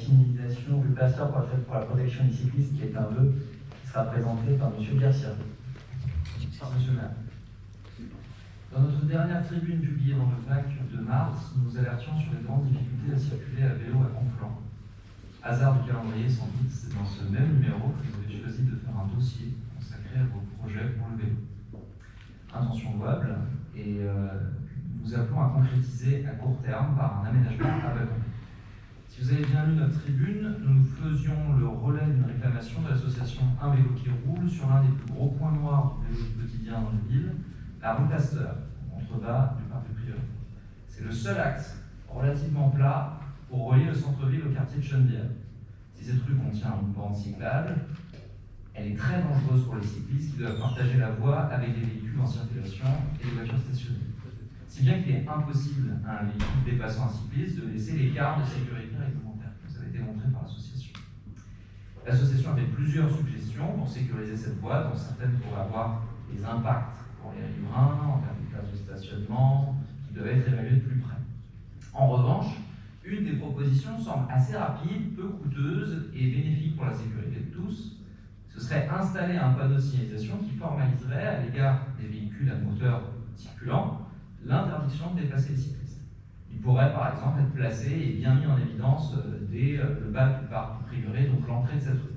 signalisation rue Pasteur pour la protection des cyclistes, qui est un vœu qui sera présenté par M. Garcia. Monsieur le maire. Dans notre dernière tribune publiée dans le PAC de mars, nous alertions sur les grandes difficultés à circuler à vélo à Conflans. Hasard du calendrier, sans doute, c'est dans ce même numéro que vous avez choisi de faire un dossier consacré à vos projets pour le vélo. Intention louable, et nous appelons à concrétiser à court terme par un aménagement à wagon. Si vous avez bien lu notre tribune, nous faisions le relais d'une réclamation de l'association Un vélo qui roule sur l'un des plus gros points noirs du vélo du quotidien dans la ville, la rue Pasteur, au contrebas du parc de Prieuré. C'est le seul axe relativement plat pour relier le centre-ville au quartier de Chenevière. Si cette rue contient une bande cyclable, elle est très dangereuse pour les cyclistes qui doivent partager la voie avec des véhicules en circulation et des voitures stationnées. Si bien qu'il est impossible à un véhicule dépassant un cycliste de laisser l'écart de sécurité réglementaire. Ça a été montré par l'association. L'association a fait plusieurs suggestions pour sécuriser cette voie, dont certaines pourraient avoir des impacts pour les riverains, en termes de place de stationnement, qui doivent être évalués de plus près. En revanche, une des propositions semble assez rapide, peu coûteuse et bénéfique pour la sécurité de tous. Ce serait installer un panneau de signalisation qui formaliserait à l'égard des véhicules à moteur circulant l'interdiction de dépasser les cyclistes. Il pourrait par exemple être placé et bien mis en évidence dès le bas du parc Prieuré, donc l'entrée de cette rue.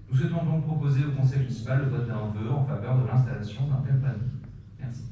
Nous souhaitons donc proposer au conseil municipal le vote d'un vœu en faveur de l'installation d'un tel panneau. Merci.